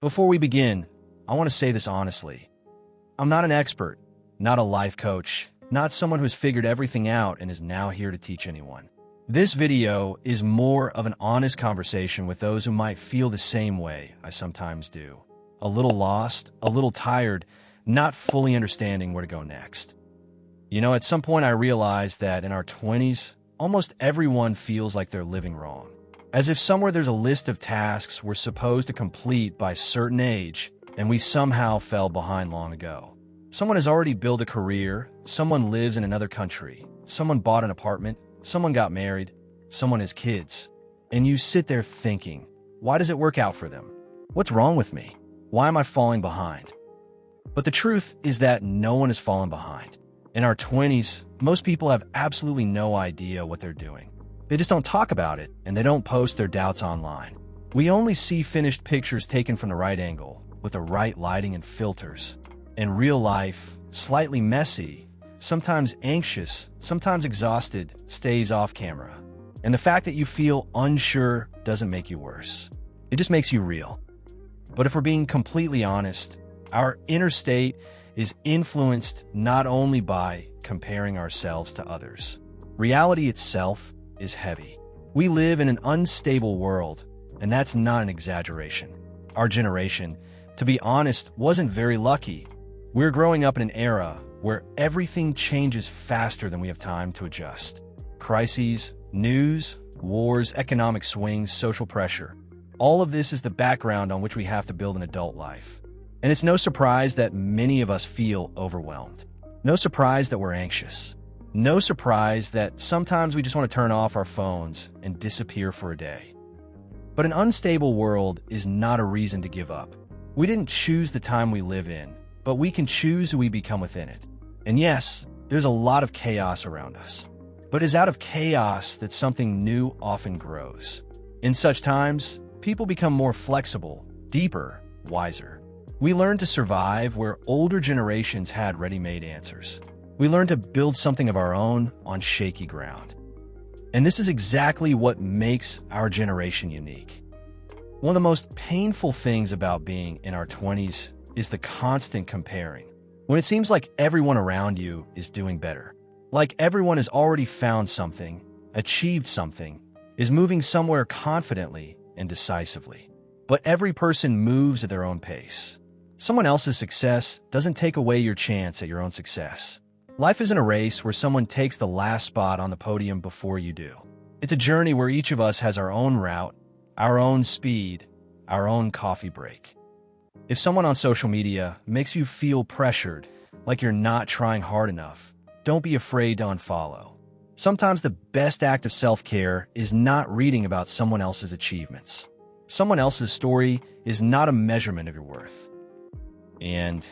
Before we begin, I want to say this honestly. I'm not an expert, not a life coach, not someone who's figured everything out and is now here to teach anyone. This video is more of an honest conversation with those who might feel the same way I sometimes do. A little lost, a little tired, not fully understanding where to go next. At some point I realized that in our 20s, almost everyone feels like they're living wrong. As if somewhere there's a list of tasks we're supposed to complete by a certain age, and we somehow fell behind long ago. Someone has already built a career, someone lives in another country, someone bought an apartment, someone got married, someone has kids. And you sit there thinking, why does it work out for them? What's wrong with me? Why am I falling behind? But the truth is that no one has fallen behind. In our 20s, most people have absolutely no idea what they're doing. They just don't talk about it, and they don't post their doubts online. We only see finished pictures taken from the right angle, with the right lighting and filters. In real life, slightly messy, sometimes anxious, sometimes exhausted, stays off camera. And the fact that you feel unsure doesn't make you worse. It just makes you real. But if we're being completely honest, our inner state is influenced not only by comparing ourselves to others. Reality itself is heavy. We live in an unstable world, and that's not an exaggeration. Our generation, to be honest, wasn't very lucky. We're growing up in an era where everything changes faster than we have time to adjust. Crises, news, wars, economic swings, social pressure. All of this is the background on which we have to build an adult life. And it's no surprise that many of us feel overwhelmed. No surprise that we're anxious. No surprise that sometimes we just want to turn off our phones and disappear for a day. But an unstable world is not a reason to give up. We didn't choose the time we live in, but we can choose who we become within it. And yes, there's a lot of chaos around us. But it's out of chaos that something new often grows. In such times, people become more flexible, deeper, wiser. We learn to survive where older generations had ready-made answers. We learn to build something of our own on shaky ground. And this is exactly what makes our generation unique. One of the most painful things about being in our 20s is the constant comparing. When it seems like everyone around you is doing better. Like everyone has already found something, achieved something, is moving somewhere confidently and decisively. But every person moves at their own pace. Someone else's success doesn't take away your chance at your own success. Life isn't a race where someone takes the last spot on the podium before you do. It's a journey where each of us has our own route, our own speed, our own coffee break. If someone on social media makes you feel pressured, like you're not trying hard enough, don't be afraid to unfollow. Sometimes the best act of self-care is not reading about someone else's achievements. Someone else's story is not a measurement of your worth. And,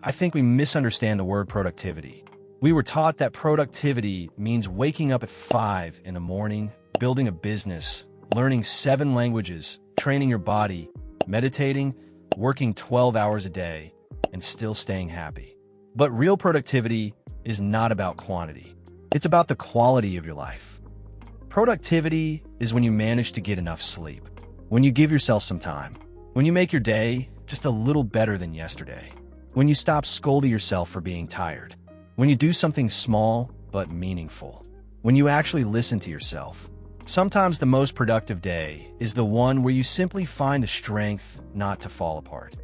I think we misunderstand the word productivity. We were taught that productivity means waking up at 5 in the morning, building a business, learning 7 languages, training your body, meditating, working 12 hours a day, and still staying happy. But real productivity is not about quantity. It's about the quality of your life. Productivity is when you manage to get enough sleep, when you give yourself some time, when you make your day just a little better than yesterday, when you stop scolding yourself for being tired, when you do something small but meaningful, when you actually listen to yourself. Sometimes the most productive day is the one where you simply find the strength not to fall apart.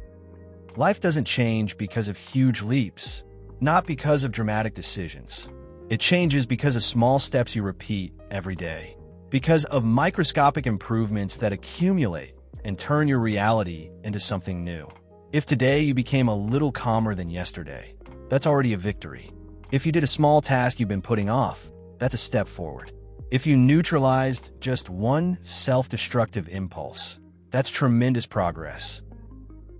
Life doesn't change because of huge leaps, not because of dramatic decisions. It changes because of small steps you repeat every day, because of microscopic improvements that accumulate and turn your reality into something new. If today you became a little calmer than yesterday, that's already a victory. If you did a small task you've been putting off, that's a step forward. If you neutralized just one self-destructive impulse, that's tremendous progress.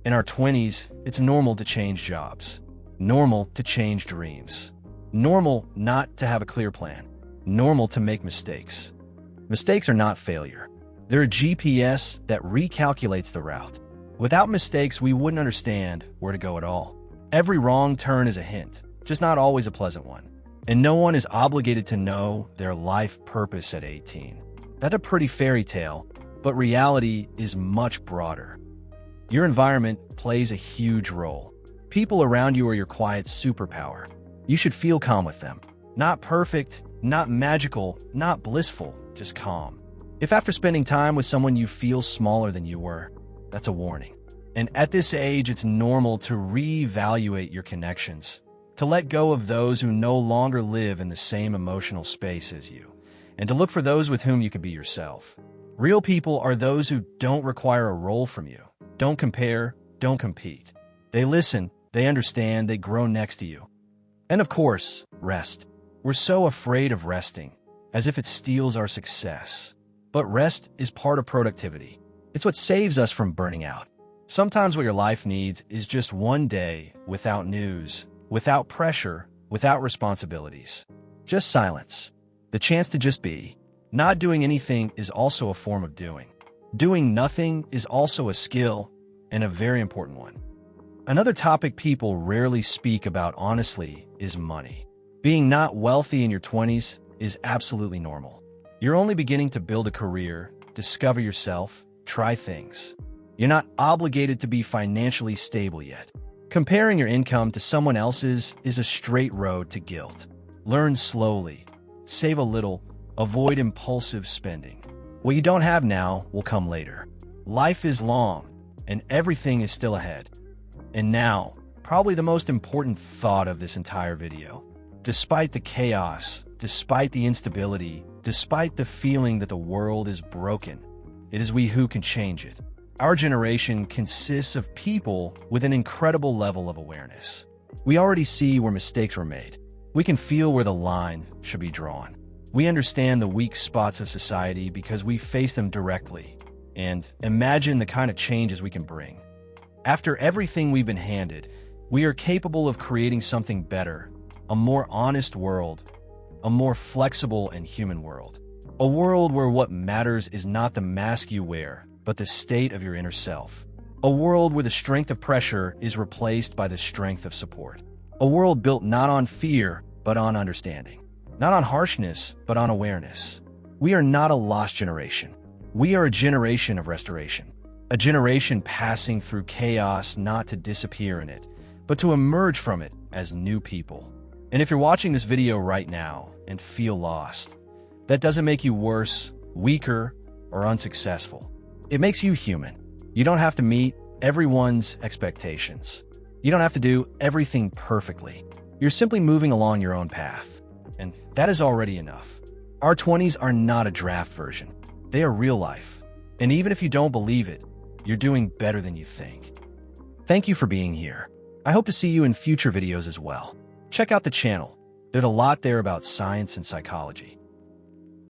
In our 20s, it's normal to change jobs, normal to change dreams, normal not to have a clear plan, normal to make mistakes. Mistakes are not failure. They're a GPS that recalculates the route. Without mistakes, we wouldn't understand where to go at all. Every wrong turn is a hint, just not always a pleasant one. And no one is obligated to know their life purpose at 18. That's a pretty fairy tale, but reality is much broader. Your environment plays a huge role. People around you are your quiet superpower. You should feel calm with them. Not perfect, not magical, not blissful, just calm. If after spending time with someone you feel smaller than you were, that's a warning. And at this age, it's normal to reevaluate your connections, to let go of those who no longer live in the same emotional space as you, and to look for those with whom you can be yourself. Real people are those who don't require a role from you. Don't compare, don't compete. They listen, they understand, they grow next to you. And of course, rest. We're so afraid of resting, as if it steals our success. But rest is part of productivity. It's what saves us from burning out. Sometimes what your life needs is just one day without news, without pressure, without responsibilities. Just silence. The chance to just be. Not doing anything is also a form of doing. Doing nothing is also a skill, and a very important one. Another topic people rarely speak about honestly is money. Being not wealthy in your 20s is absolutely normal. You're only beginning to build a career, discover yourself, try things. You're not obligated to be financially stable yet. Comparing your income to someone else's is a straight road to guilt. Learn slowly. Save a little. Avoid impulsive spending. What you don't have now will come later. Life is long, and everything is still ahead. And now, probably the most important thought of this entire video. Despite the chaos, despite the instability, despite the feeling that the world is broken, it is we who can change it. Our generation consists of people with an incredible level of awareness. We already see where mistakes were made. We can feel where the line should be drawn. We understand the weak spots of society because we face them directly, and imagine the kind of changes we can bring. After everything we've been handed, we are capable of creating something better, a more honest world, a more flexible and human world. A world where what matters is not the mask you wear, but the state of your inner self. A world where the strength of pressure is replaced by the strength of support. A world built not on fear, but on understanding. Not on harshness, but on awareness. We are not a lost generation. We are a generation of restoration. A generation passing through chaos not to disappear in it, but to emerge from it as new people. And if you're watching this video right now and feel lost, that doesn't make you worse, weaker, or unsuccessful. It makes you human. You don't have to meet everyone's expectations. You don't have to do everything perfectly. You're simply moving along your own path. And that is already enough. Our 20s are not a draft version. They are real life. And even if you don't believe it, you're doing better than you think. Thank you for being here. I hope to see you in future videos as well. Check out the channel. There's a lot there about science and psychology.